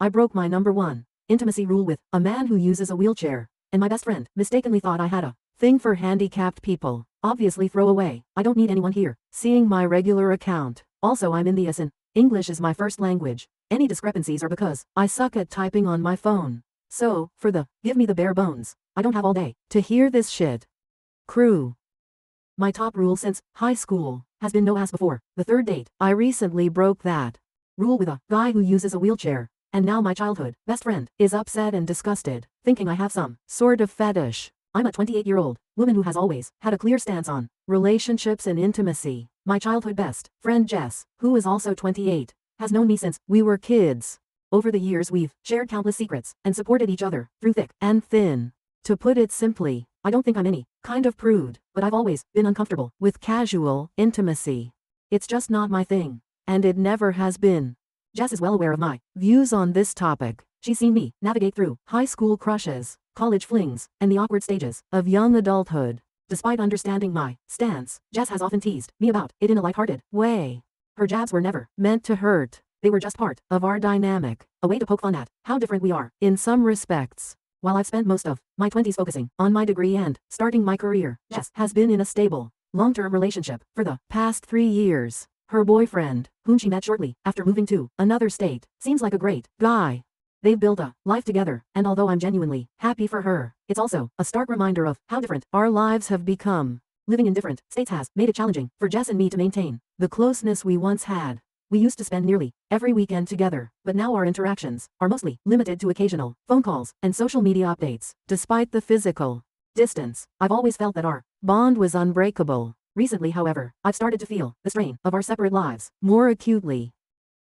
I broke my number one intimacy rule with a man who uses a wheelchair, and my best friend mistakenly thought I had a thing for handicapped people. Obviously throw away. I don't need anyone here seeing my regular account. Also I'm in the US and English is my first language. Any discrepancies are because I suck at typing on my phone. So, for the give me the bare bones, I don't have all day to hear this shit. Crew. My top rule since high school has been no ass before the third date. I recently broke that rule with a guy who uses a wheelchair, and now my childhood best friend is upset and disgusted, thinking I have some sort of fetish. I'm a 28-year-old woman who has always had a clear stance on relationships and intimacy. My childhood best friend Jess, who is also 28, has known me since we were kids. Over the years we've shared countless secrets and supported each other through thick and thin. To put it simply, I don't think I'm any kind of prude, but I've always been uncomfortable with casual intimacy. It's just not my thing, and it never has been. Jess is well aware of my views on this topic. She's seen me navigate through high school crushes, college flings, and the awkward stages of young adulthood. Despite understanding my stance, Jess has often teased me about it in a lighthearted way. Her jabs were never meant to hurt. They were just part of our dynamic, a way to poke fun at how different we are in some respects. While I've spent most of my 20s focusing on my degree and starting my career, Jess has been in a stable, long-term relationship for the past 3 years. Her boyfriend, whom she met shortly after moving to another state, seems like a great guy. They've built a life together, and although I'm genuinely happy for her, it's also a stark reminder of how different our lives have become. Living in different states has made it challenging for Jess and me to maintain the closeness we once had. We used to spend nearly every weekend together, but now our interactions are mostly limited to occasional phone calls and social media updates. Despite the physical distance, I've always felt that our bond was unbreakable. Recently, however, I've started to feel the strain of our separate lives more acutely.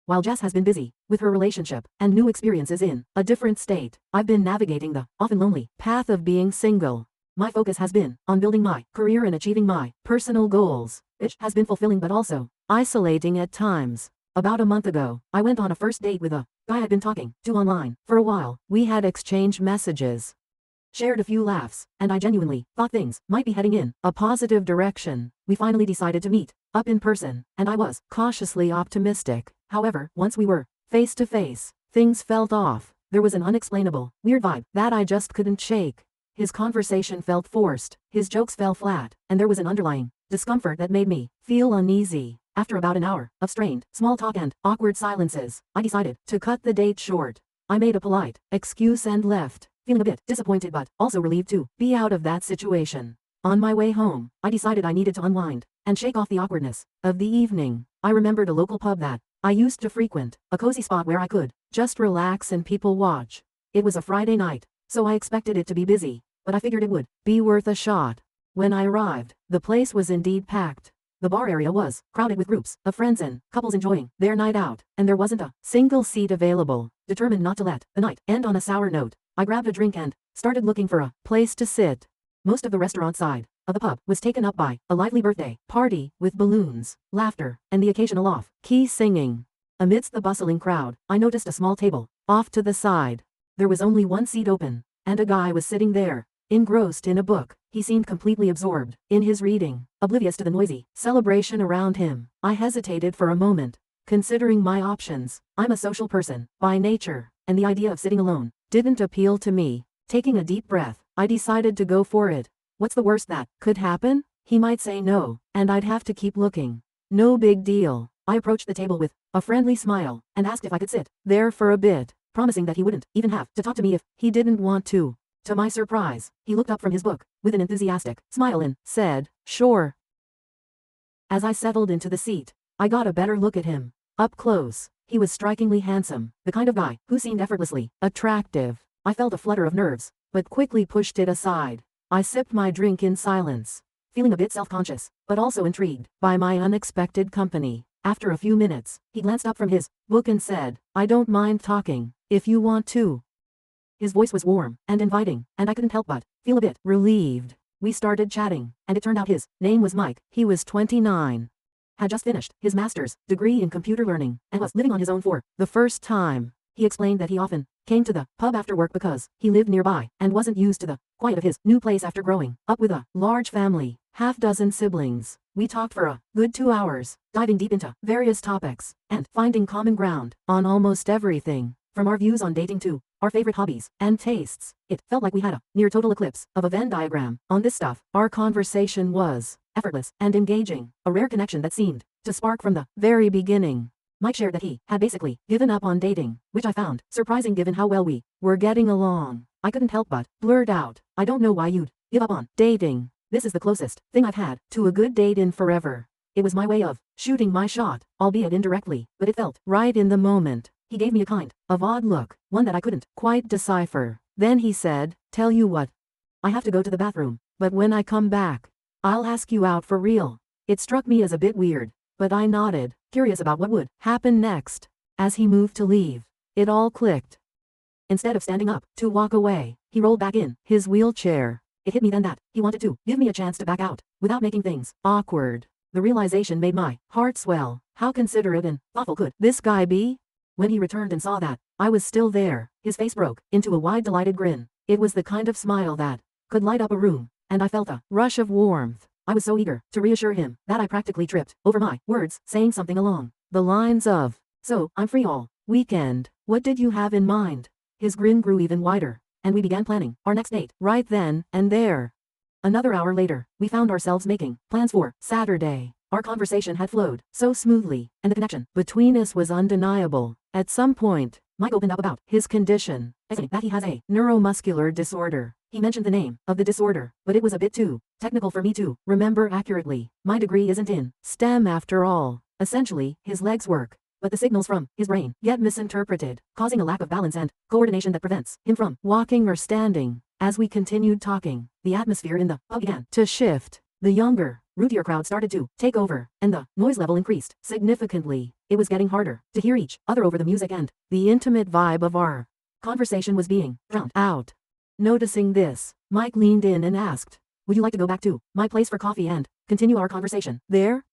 While Jess has been busy with her relationship and new experiences in a different state, I've been navigating the often lonely path of being single. My focus has been on building my career and achieving my personal goals, which has been fulfilling but also isolating at times. About a month ago, I went on a first date with a guy I'd been talking to online for a while. We had exchanged messages, shared a few laughs, and I genuinely thought things might be heading in a positive direction. We finally decided to meet up in person, and I was cautiously optimistic. However, once we were face to face, things felt off. There was an unexplainable, weird vibe that I just couldn't shake. His conversation felt forced, his jokes fell flat, and there was an underlying discomfort that made me feel uneasy. After about an hour of strained, small talk and awkward silences, I decided to cut the date short. I made a polite excuse and left, feeling a bit disappointed but also relieved to be out of that situation. On my way home, I decided I needed to unwind and shake off the awkwardness of the evening. I remembered a local pub that I used to frequent, a cozy spot where I could just relax and people watch. It was a Friday night, so I expected it to be busy, but I figured it would be worth a shot. When I arrived, the place was indeed packed. The bar area was crowded with groups of friends and couples enjoying their night out, and there wasn't a single seat available. Determined not to let the night end on a sour note, I grabbed a drink and started looking for a place to sit. Most of the restaurant side of the pub was taken up by a lively birthday party with balloons, laughter, and the occasional off-key singing. Amidst the bustling crowd, I noticed a small table off to the side. There was only one seat open, and a guy was sitting there, engrossed in a book. He seemed completely absorbed in his reading, oblivious to the noisy celebration around him. I hesitated for a moment, considering my options. I'm a social person by nature, and the idea of sitting alone didn't appeal to me. Taking a deep breath, I decided to go for it. What's the worst that could happen? He might say no, and I'd have to keep looking. No big deal. I approached the table with a friendly smile and asked if I could sit there for a bit, promising that he wouldn't even have to talk to me if he didn't want to. To my surprise, he looked up from his book with an enthusiastic smile and said, "Sure." As I settled into the seat, I got a better look at him. Up close, he was strikingly handsome, the kind of guy who seemed effortlessly attractive. I felt a flutter of nerves, but quickly pushed it aside. I sipped my drink in silence, feeling a bit self-conscious, but also intrigued by my unexpected company. After a few minutes, he glanced up from his book and said, "I don't mind talking, if you want to." His voice was warm and inviting, and I couldn't help but feel a bit relieved. We started chatting, and it turned out his name was Mike. He was 29, had just finished his master's degree in computer learning, and was living on his own for the first time. He explained that he often came to the pub after work because he lived nearby and wasn't used to the quiet of his new place after growing up with a large family, half-dozen siblings. We talked for a good 2 hours, diving deep into various topics and finding common ground on almost everything. From our views on dating to our favorite hobbies and tastes, it felt like we had a near total eclipse of a Venn diagram on this stuff. Our conversation was effortless and engaging, a rare connection that seemed to spark from the very beginning. Mike shared that he had basically given up on dating, which I found surprising given how well we were getting along. I couldn't help but blurt out, "I don't know why you'd give up on dating. This is the closest thing I've had to a good date in forever." It was my way of shooting my shot, albeit indirectly, but it felt right in the moment. He gave me a kind of odd look, one that I couldn't quite decipher. Then he said, "Tell you what, I have to go to the bathroom, but when I come back, I'll ask you out for real." It struck me as a bit weird, but I nodded, curious about what would happen next. As he moved to leave, it all clicked. Instead of standing up to walk away, he rolled back in his wheelchair. It hit me then that he wanted to give me a chance to back out, without making things awkward. The realization made my heart swell. How considerate and thoughtful could this guy be? When he returned and saw that I was still there, his face broke into a wide delighted grin. It was the kind of smile that could light up a room, and I felt a rush of warmth. I was so eager to reassure him that I practically tripped over my words, saying something along the lines of, "So, I'm free all weekend. What did you have in mind?" His grin grew even wider, and we began planning our next date right then and there. Another hour later, we found ourselves making plans for Saturday. Our conversation had flowed so smoothly, and the connection between us was undeniable. At some point, Mike opened up about his condition, saying that he has a neuromuscular disorder. He mentioned the name of the disorder, but it was a bit too technical for me to remember accurately. My degree isn't in STEM after all. Essentially, his legs work, but the signals from his brain get misinterpreted, causing a lack of balance and coordination that prevents him from walking or standing. As we continued talking, the atmosphere in the pub began to shift. The younger, rootier crowd started to take over, and the noise level increased significantly. It was getting harder to hear each other over the music, and the intimate vibe of our conversation was being drowned out. Noticing this, Mike leaned in and asked, "Would you like to go back to my place for coffee and continue our conversation there?"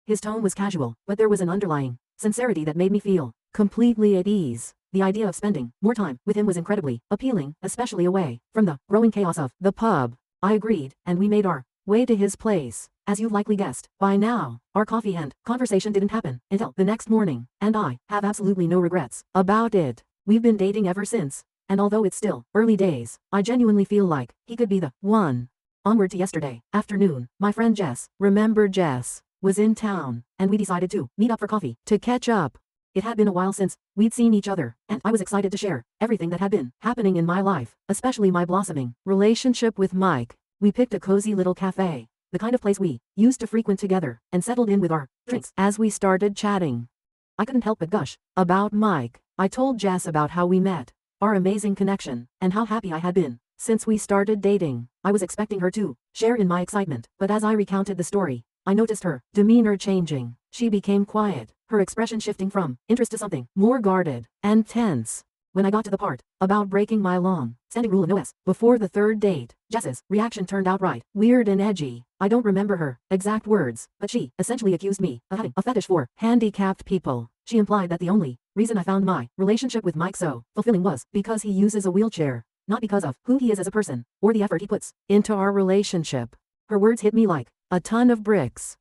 His tone was casual, but there was an underlying sincerity that made me feel completely at ease. The idea of spending more time with him was incredibly appealing, especially away from the growing chaos of the pub. I agreed, and we made our way to his place. As you've likely guessed by now, our coffee and conversation didn't happen until the next morning, and I have absolutely no regrets about it. We've been dating ever since, and although it's still early days, I genuinely feel like he could be the one. Onward to yesterday afternoon, my friend Jess, remember Jess, was in town, and we decided to meet up for coffee to catch up. It had been a while since we'd seen each other, and I was excited to share everything that had been happening in my life, especially my blossoming relationship with Mike. We picked a cozy little cafe, the kind of place we used to frequent together, and settled in with our drinks. As we started chatting, I couldn't help but gush about Mike. I told Jess about how we met, our amazing connection, and how happy I had been since we started dating. I was expecting her to share in my excitement, but as I recounted the story, I noticed her demeanor changing. She became quiet, her expression shifting from interest to something more guarded and tense. When I got to the part about breaking my long-standing rule of no S before the third date, Jess's reaction turned out right weird and edgy. I don't remember her exact words, but she essentially accused me of having a fetish for handicapped people. She implied that the only reason I found my relationship with Mike so fulfilling was because he uses a wheelchair, not because of who he is as a person, or the effort he puts into our relationship. Her words hit me like a ton of bricks.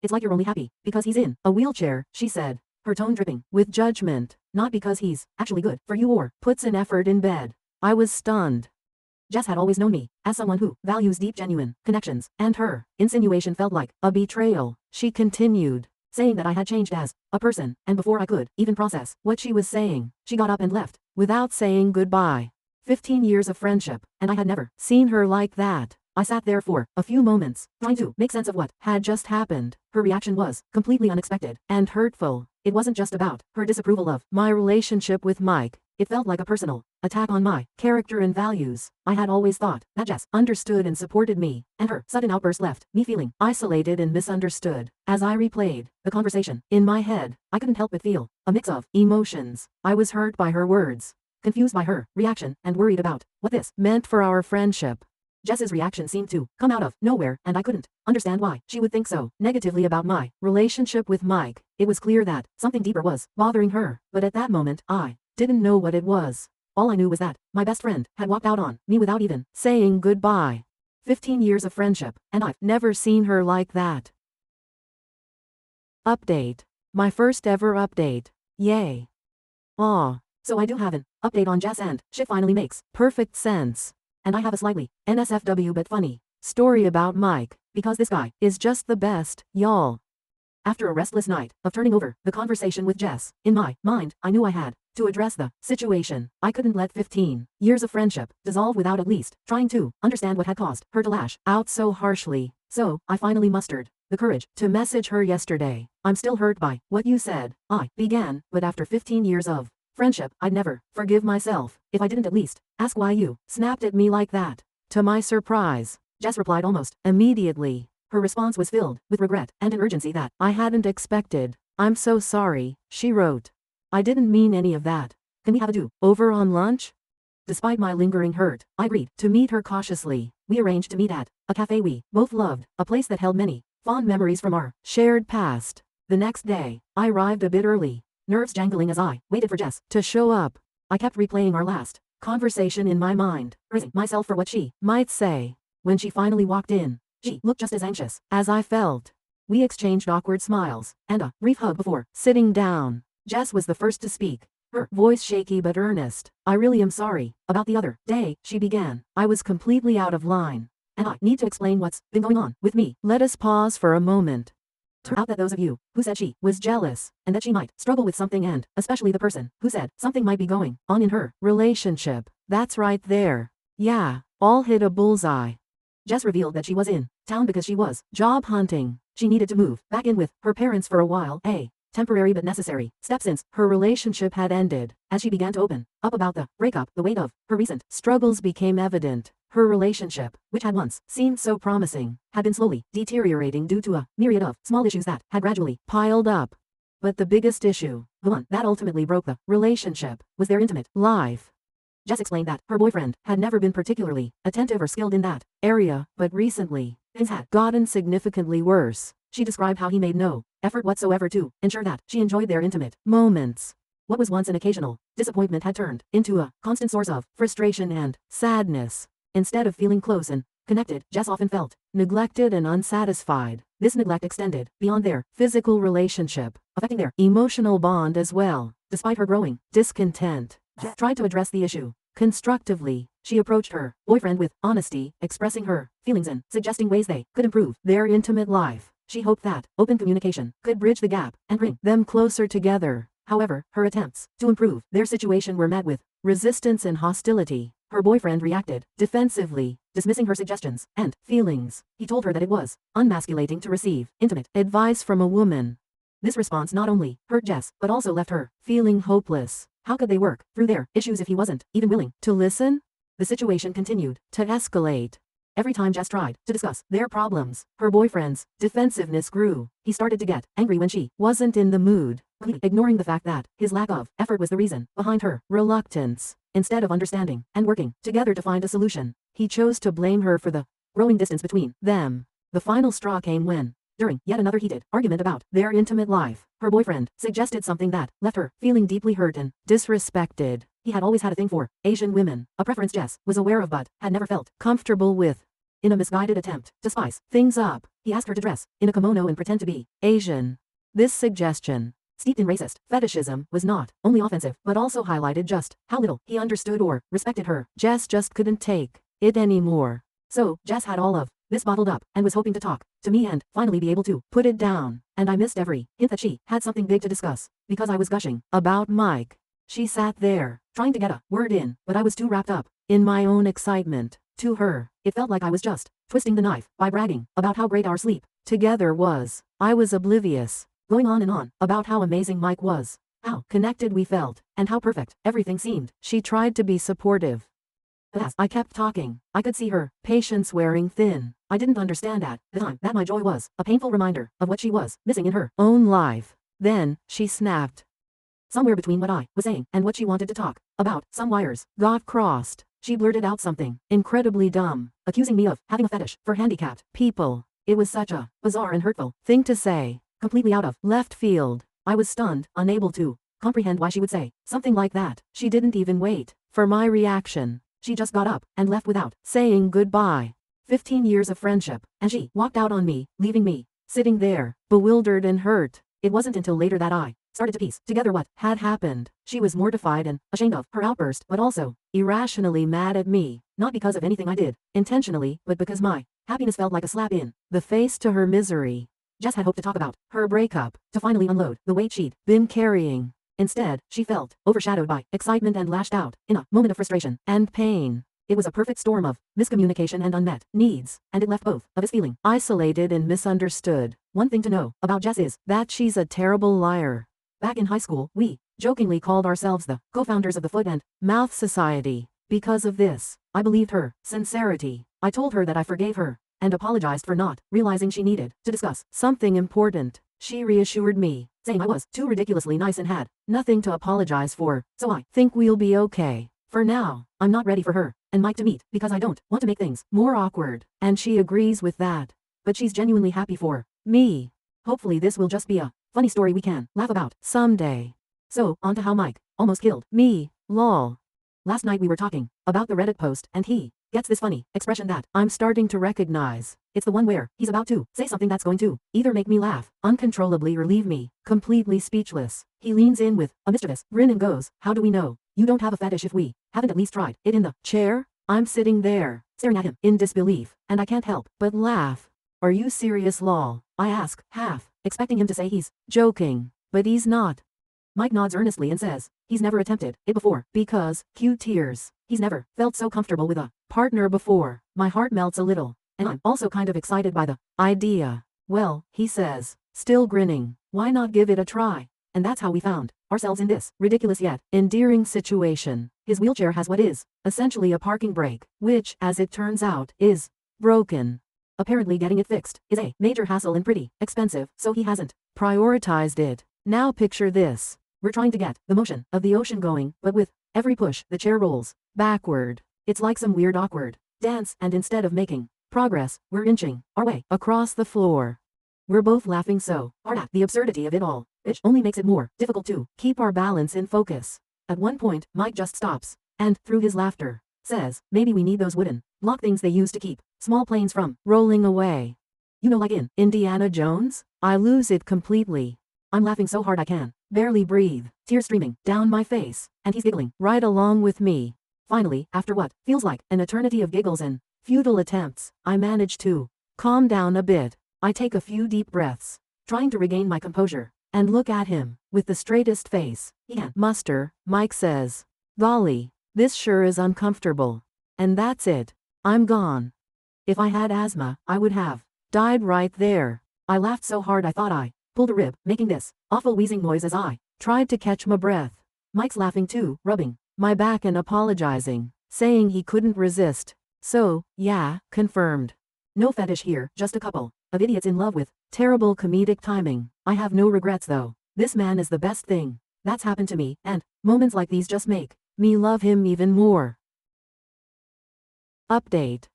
"It's like you're only happy because he's in a wheelchair," she said, her tone dripping with judgment, "not because he's actually good for you or puts an effort in bed." I was stunned. Jess had always known me as someone who values deep, genuine connections, and her insinuation felt like a betrayal. She continued, saying that I had changed as a person, and before I could even process what she was saying, she got up and left without saying goodbye. 15 years of friendship, and I had never seen her like that. I sat there for a few moments, trying to make sense of what had just happened. Her reaction was completely unexpected and hurtful. It wasn't just about her disapproval of my relationship with Mike. It felt like a personal attack on my character and values. I had always thought that Jess understood and supported me, and her sudden outburst left me feeling isolated and misunderstood. As I replayed the conversation in my head, I couldn't help but feel a mix of emotions. I was hurt by her words, confused by her reaction, and worried about what this meant for our friendship. Jess's reaction seemed to come out of nowhere, and I couldn't understand why she would think so negatively about my relationship with Mike. It was clear that something deeper was bothering her, but at that moment, I didn't know what it was. All I knew was that my best friend had walked out on me without even saying goodbye. 15 years of friendship, and I've never seen her like that. Update. My first ever update. Yay. Aw. So I do have an update on Jess, and shit finally makes perfect sense. And I have a slightly NSFW but funny story about Mike, because this guy is just the best, y'all. After a restless night of turning over the conversation with Jess, in my mind, I knew I had to address the situation. I couldn't let 15 years of friendship dissolve without at least trying to understand what had caused her to lash out so harshly. So, I finally mustered the courage to message her yesterday. I'm still hurt by what you said, I began, but after 15 years of friendship, I'd never forgive myself if I didn't at least ask why you snapped at me like that. To my surprise, Jess replied almost immediately. Her response was filled with regret and an urgency that I hadn't expected. I'm so sorry, she wrote. I didn't mean any of that. Can we have a do-over on lunch? Despite my lingering hurt, I agreed to meet her cautiously. We arranged to meet at a cafe we both loved, a place that held many fond memories from our shared past. The next day, I arrived a bit early, nerves jangling as I waited for Jess to show up. I kept replaying our last conversation in my mind, bracing myself for what she might say. When she finally walked in, she looked just as anxious as I felt. We exchanged awkward smiles and a brief hug before sitting down. Jess was the first to speak, her voice shaky but earnest. I really am sorry about the other day, she began. I was completely out of line, and I need to explain what's been going on with me. Let us pause for a moment. Turns out that those of you who said she was jealous and that she might struggle with something, and especially the person who said something might be going on in her relationship, that's right there. Yeah, all hit a bullseye. Jess revealed that she was in town because she was job hunting. She needed to move back in with her parents for a while, a temporary but necessary step since her relationship had ended. As she began to open up about the breakup, the weight of her recent struggles became evident. Her relationship, which had once seemed so promising, had been slowly deteriorating due to a myriad of small issues that had gradually piled up. But the biggest issue, the one that ultimately broke the relationship, was their intimate life. Jess explained that her boyfriend had never been particularly attentive or skilled in that area, but recently, things had gotten significantly worse. She described how he made no effort whatsoever to ensure that she enjoyed their intimate moments. What was once an occasional disappointment had turned into a constant source of frustration and sadness. Instead of feeling close and connected, Jess often felt neglected and unsatisfied. This neglect extended beyond their physical relationship, affecting their emotional bond as well. Despite her growing discontent, Jess tried to address the issue constructively. She approached her boyfriend with honesty, expressing her feelings and suggesting ways they could improve their intimate life. She hoped that open communication could bridge the gap and bring them closer together. However, her attempts to improve their situation were met with resistance and hostility. Her boyfriend reacted defensively, dismissing her suggestions and feelings. He told her that it was unmasculating to receive intimate advice from a woman. This response not only hurt Jess, but also left her feeling hopeless. How could they work through their issues if he wasn't even willing to listen? The situation continued to escalate. Every time Jess tried to discuss their problems, her boyfriend's defensiveness grew. He started to get angry when she wasn't in the mood, ignoring the fact that his lack of effort was the reason behind her reluctance. Instead of understanding and working together to find a solution, he chose to blame her for the growing distance between them. The final straw came when, during yet another heated argument about their intimate life, her boyfriend suggested something that left her feeling deeply hurt and disrespected. He had always had a thing for Asian women, a preference Jess was aware of but had never felt comfortable with. In a misguided attempt to spice things up, he asked her to dress in a kimono and pretend to be Asian. This suggestion, steeped in racist fetishism, was not only offensive but also highlighted just how little he understood or respected her. Jess just couldn't take it anymore. So, Jess had all of this bottled up and was hoping to talk to me and finally be able to put it down. And I missed every hint that she had something big to discuss, because I was gushing about Mike. She sat there, trying to get a word in, but I was too wrapped up in my own excitement. To her, it felt like I was just twisting the knife by bragging about how great our sleep together was. I was oblivious, going on and on about how amazing Mike was, how connected we felt, and how perfect everything seemed. She tried to be supportive, but as I kept talking, I could see her patience wearing thin. I didn't understand at the time that my joy was a painful reminder of what she was missing in her own life. Then, she snapped. Somewhere between what I was saying and what she wanted to talk about, some wires got crossed. She blurted out something incredibly dumb, accusing me of having a fetish for handicapped people. It was such a bizarre and hurtful thing to say, completely out of left field. I was stunned, unable to comprehend why she would say something like that. She didn't even wait for my reaction. She just got up and left without saying goodbye. 15 years of friendship, and she walked out on me, leaving me sitting there, bewildered and hurt. It wasn't until later that I started to piece together what had happened. She was mortified and ashamed of her outburst, but also irrationally mad at me, not because of anything I did intentionally, but because my happiness felt like a slap in the face to her misery. Jess had hoped to talk about her breakup, to finally unload the weight she'd been carrying. Instead, she felt overshadowed by excitement and lashed out in a moment of frustration and pain. It was a perfect storm of miscommunication and unmet needs, and it left both of us feeling isolated and misunderstood. One thing to know about Jess is that she's a terrible liar. Back in high school, we jokingly called ourselves the co-founders of the Foot and Mouth Society. Because of this, I believed her sincerity. I told her that I forgave her and apologized for not realizing she needed to discuss something important. She reassured me, saying I was too ridiculously nice and had nothing to apologize for, so I think we'll be okay. For now, I'm not ready for her and Mike to meet because I don't want to make things more awkward, and she agrees with that. But she's genuinely happy for me. Hopefully this will just be a funny story we can laugh about someday. So, on to how Mike almost killed me, lol. Last night we were talking about the Reddit post and he gets this funny expression that I'm starting to recognize. It's the one where he's about to say something that's going to either make me laugh uncontrollably or leave me completely speechless. He leans in with a mischievous grin and goes, "How do we know you don't have a fetish if we haven't at least tried it in the chair?" I'm sitting there, staring at him in disbelief, and I can't help but laugh. "Are you serious, lol?" I ask, half expecting him to say he's joking, but he's not. Mike nods earnestly and says he's never attempted it before because, cue tears, he's never felt so comfortable with a partner before. My heart melts a little, and I'm also kind of excited by the idea. "Well," he says, still grinning, "why not give it a try?" And that's how we found ourselves in this ridiculous yet endearing situation. His wheelchair has what is essentially a parking brake, which, as it turns out, is broken. Apparently getting it fixed is a major hassle and pretty expensive, so he hasn't prioritized it. Now picture this. We're trying to get the motion of the ocean going, but with every push, the chair rolls backward. It's like some weird awkward dance, and instead of making progress, we're inching our way across the floor. We're both laughing so hard at the absurdity of it all, which only makes it more difficult to keep our balance in focus. At one point, Mike just stops, and through his laughter, says, "Maybe we need those wooden block things they use to keep small planes from rolling away. You know, like in Indiana Jones?" I lose it completely. I'm laughing so hard I can barely breathe, tears streaming down my face, and he's giggling right along with me. Finally, after what feels like an eternity of giggles and futile attempts, I manage to calm down a bit. I take a few deep breaths, trying to regain my composure, and look at him with the straightest face he can muster. Mike says, "Golly, this sure is uncomfortable." And that's it. I'm gone. If I had asthma, I would have died right there. I laughed so hard I thought I pulled a rib, making this awful wheezing noise as I tried to catch my breath. Mike's laughing too, rubbing my back and apologizing, saying he couldn't resist. So, yeah, confirmed. No fetish here, just a couple of idiots in love with terrible comedic timing. I have no regrets though. This man is the best thing that's happened to me, and moments like these just make me love him even more. Update.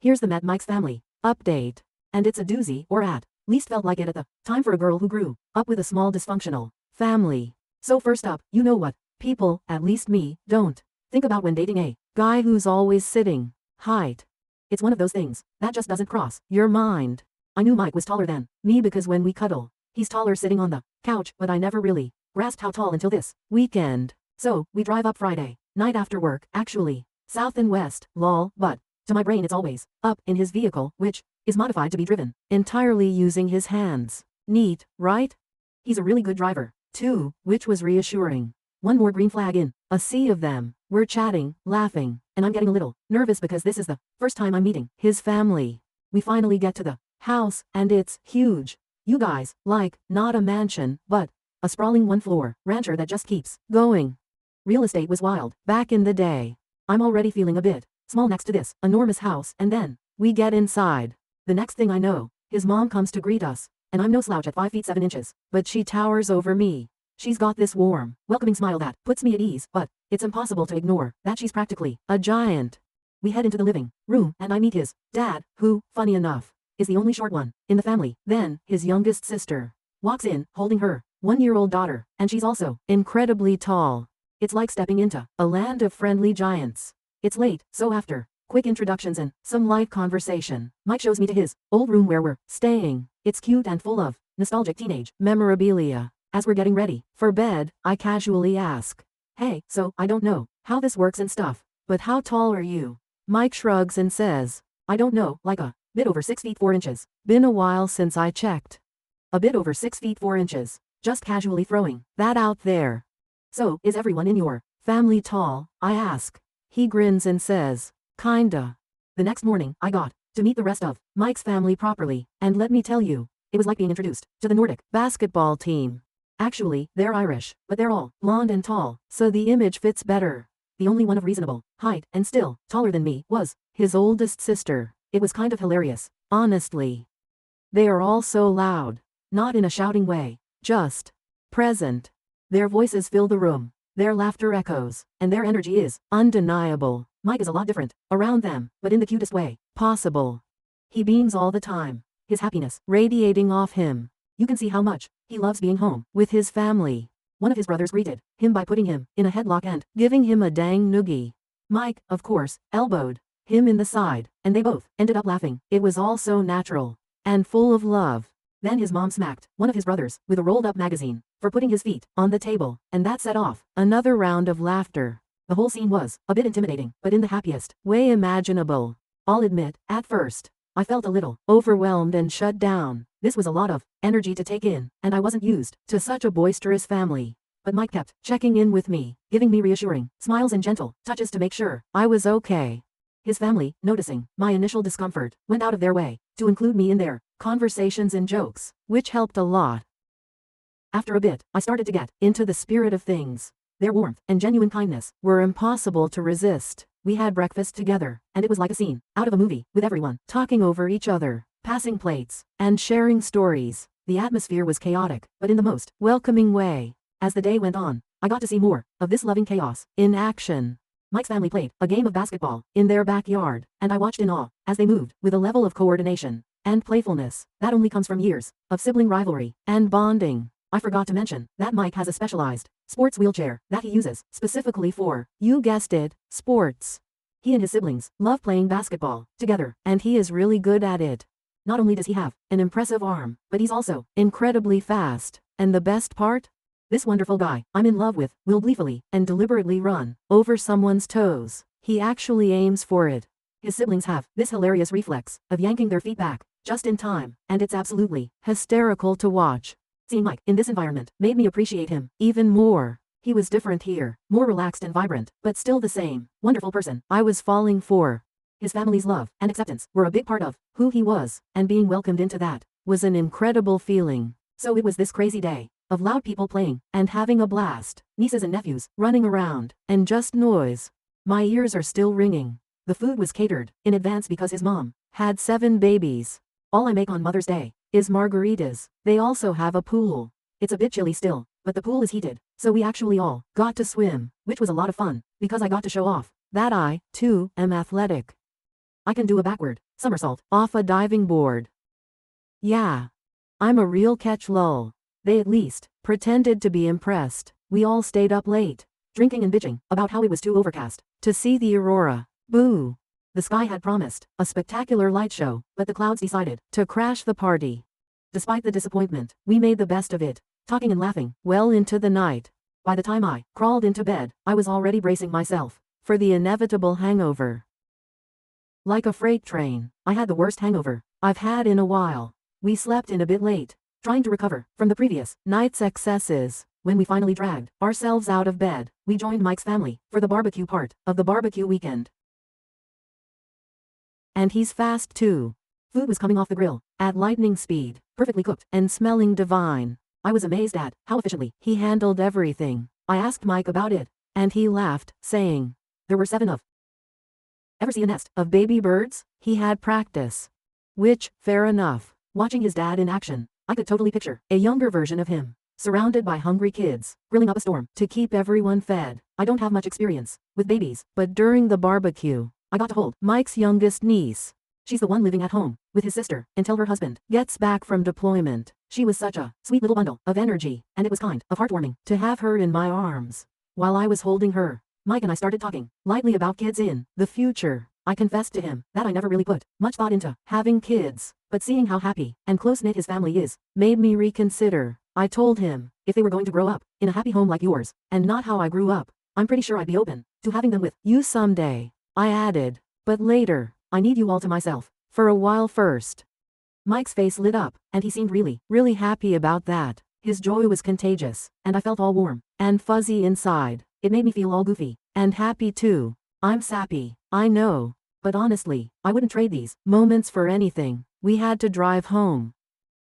Here's the Met Mike's family update. And it's a doozy, or at least felt like it at the time for a girl who grew up with a small dysfunctional family. So first up, you know what people, at least me, don't think about when dating a guy who's always sitting. Height. It's one of those things that just doesn't cross your mind. I knew Mike was taller than me because when we cuddle, he's taller sitting on the couch, but I never really grasped how tall until this weekend. So, we drive up Friday night after work, actually, south and west, lol, but to my brain it's always up in his vehicle, which is modified to be driven entirely using his hands. Neat, right? He's a really good driver, too, which was reassuring. One more green flag in a sea of them. We're chatting, laughing, and I'm getting a little nervous because this is the first time I'm meeting his family. We finally get to the house, and it's huge. You guys, like, not a mansion, but a sprawling one-floor rancher that just keeps going. Real estate was wild back in the day. I'm already feeling a bit small next to this enormous house, and then we get inside. The next thing I know, his mom comes to greet us, and I'm no slouch at 5 feet 7 inches, but she towers over me. She's got this warm, welcoming smile that puts me at ease, but it's impossible to ignore that she's practically a giant. We head into the living room, and I meet his dad, who, funny enough, is the only short one in the family. Then, his youngest sister walks in, holding her 1-year-old daughter, and she's also incredibly tall. It's like stepping into a land of friendly giants. It's late, so after quick introductions and some light conversation, Mike shows me to his old room where we're staying. It's cute and full of nostalgic teenage memorabilia. As we're getting ready for bed, I casually ask, "Hey, so I don't know how this works and stuff, but how tall are you?" Mike shrugs and says, "I don't know, like a bit over 6 feet 4 inches. Been a while since I checked." A bit over 6 feet 4 inches. Just casually throwing that out there. "So, is everyone in your family tall?" I ask. He grins and says, "Kinda." The next morning, I got to meet the rest of Mike's family properly, and let me tell you, it was like being introduced to the Nordic basketball team. Actually, they're Irish, but they're all blonde and tall, so the image fits better. The only one of reasonable height and still taller than me was his oldest sister. It was kind of hilarious, honestly. They are all so loud. Not in a shouting way, just present. Their voices fill the room, their laughter echoes, and their energy is undeniable. Mike is a lot different around them, but in the cutest way possible. He beams all the time, his happiness radiating off him. You can see how much he loves being home with his family. One of his brothers greeted him by putting him in a headlock and giving him a dang noogie. Mike, of course, elbowed him in the side, and they both ended up laughing. It was all so natural and full of love. Then his mom smacked one of his brothers with a rolled-up magazine for putting his feet on the table, and that set off another round of laughter. The whole scene was a bit intimidating, but in the happiest way imaginable. I'll admit, at first, I felt a little overwhelmed and shut down. This was a lot of energy to take in, and I wasn't used to such a boisterous family. But Mike kept checking in with me, giving me reassuring smiles and gentle touches to make sure I was okay. His family, noticing my initial discomfort, went out of their way to include me in their conversations and jokes, which helped a lot. After a bit, I started to get into the spirit of things. Their warmth and genuine kindness were impossible to resist. We had breakfast together, and it was like a scene out of a movie, with everyone talking over each other, passing plates, and sharing stories. The atmosphere was chaotic, but in the most welcoming way. As the day went on, I got to see more of this loving chaos in action. Mike's family played a game of basketball in their backyard, and I watched in awe as they moved with a level of coordination and playfulness that only comes from years of sibling rivalry and bonding. I forgot to mention that Mike has a specialized sports wheelchair that he uses specifically for, you guessed it, sports. He and his siblings love playing basketball together, and he is really good at it. Not only does he have an impressive arm, but he's also incredibly fast. And the best part? This wonderful guy I'm in love with will gleefully and deliberately run over someone's toes. He actually aims for it. His siblings have this hilarious reflex of yanking their feet back just in time, and it's absolutely hysterical to watch. Seeing Mike in this environment made me appreciate him even more. He was different here, more relaxed and vibrant, but still the same wonderful person I was falling for. His family's love and acceptance were a big part of who he was, and being welcomed into that was an incredible feeling. So it was this crazy day of loud people playing and having a blast, nieces and nephews running around, and just noise. My ears are still ringing. The food was catered in advance because his mom had 7 babies. All I make on Mother's Day is margaritas. They also have a pool. It's a bit chilly still, but the pool is heated, so we actually all got to swim, which was a lot of fun, because I got to show off that I, too, am athletic. I can do a backward somersault off a diving board. Yeah. I'm a real catch lol. They at least pretended to be impressed. We all stayed up late, drinking and bitching about how it was too overcast to see the aurora. Boo. The sky had promised a spectacular light show, but the clouds decided to crash the party. Despite the disappointment, we made the best of it, talking and laughing well into the night. By the time I crawled into bed, I was already bracing myself for the inevitable hangover. Like a freight train, I had the worst hangover I've had in a while. We slept in a bit late, trying to recover from the previous night's excesses. When we finally dragged ourselves out of bed, we joined Mike's family for the barbecue part of the barbecue weekend. And he's fast too. Food was coming off the grill at lightning speed, perfectly cooked and smelling divine. I was amazed at how efficiently he handled everything. I asked Mike about it, and he laughed, saying, "There were 7 of. Ever see a nest of baby birds?" He had practice. Which, fair enough. Watching his dad in action, I could totally picture a younger version of him, surrounded by hungry kids, grilling up a storm to keep everyone fed. I don't have much experience with babies, but during the barbecue, I got to hold Mike's youngest niece. She's the one living at home with his sister until her husband gets back from deployment. She was such a sweet little bundle of energy, and it was kind of heartwarming to have her in my arms. While I was holding her, Mike and I started talking lightly about kids in the future. I confessed to him that I never really put much thought into having kids, but seeing how happy and close-knit his family is made me reconsider. I told him if they were going to grow up in a happy home like yours, and not how I grew up, I'm pretty sure I'd be open to having them with you someday. I added. But later, I need you all to myself. For a while first. Mike's face lit up, and he seemed really, really happy about that. His joy was contagious, and I felt all warm and fuzzy inside. It made me feel all goofy and happy too. I'm sappy, I know. But honestly, I wouldn't trade these moments for anything. We had to drive home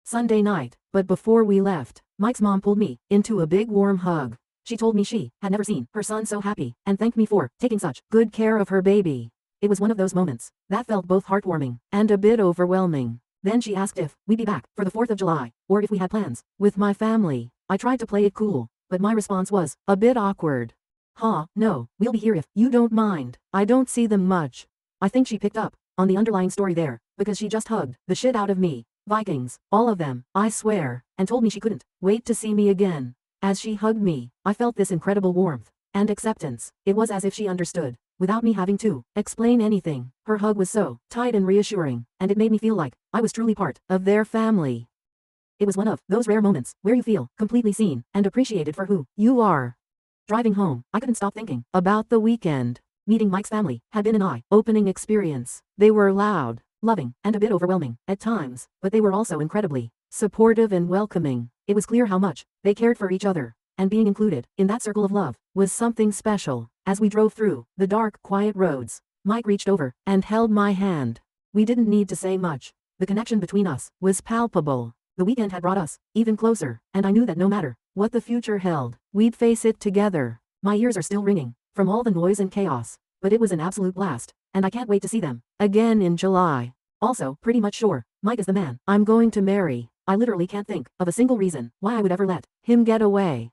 Sunday night, but before we left, Mike's mom pulled me into a big warm hug. She told me she had never seen her son so happy, and thanked me for taking such good care of her baby. It was one of those moments that felt both heartwarming and a bit overwhelming. Then she asked if we'd be back for the 4th of July, or if we had plans with my family. I tried to play it cool, but my response was a bit awkward. No, we'll be here if you don't mind. I don't see them much. I think she picked up on the underlying story there, because she just hugged the shit out of me. Vikings, all of them, I swear, and told me she couldn't wait to see me again. As she hugged me, I felt this incredible warmth and acceptance. It was as if she understood, without me having to explain anything. Her hug was so tight and reassuring, and it made me feel like I was truly part of their family. It was one of those rare moments where you feel completely seen and appreciated for who you are. Driving home, I couldn't stop thinking about the weekend. Meeting Mike's family had been an eye-opening experience. They were loud, loving, and a bit overwhelming at times, but they were also incredibly supportive and welcoming. It was clear how much they cared for each other, and being included in that circle of love was something special. As we drove through the dark, quiet roads, Mike reached over and held my hand. We didn't need to say much. The connection between us was palpable. The weekend had brought us even closer, and I knew that no matter what the future held, we'd face it together. My ears are still ringing from all the noise and chaos, but it was an absolute blast, and I can't wait to see them again in July. Also, pretty much sure, Mike is the man I'm going to marry. I literally can't think of a single reason why I would ever let him get away.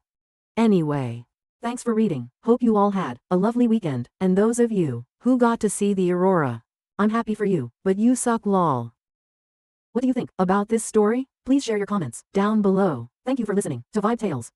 Anyway, thanks for reading. Hope you all had a lovely weekend, and those of you who got to see the aurora, I'm happy for you, but you suck lol. What do you think about this story? Please share your comments down below. Thank you for listening to Vibe Tales.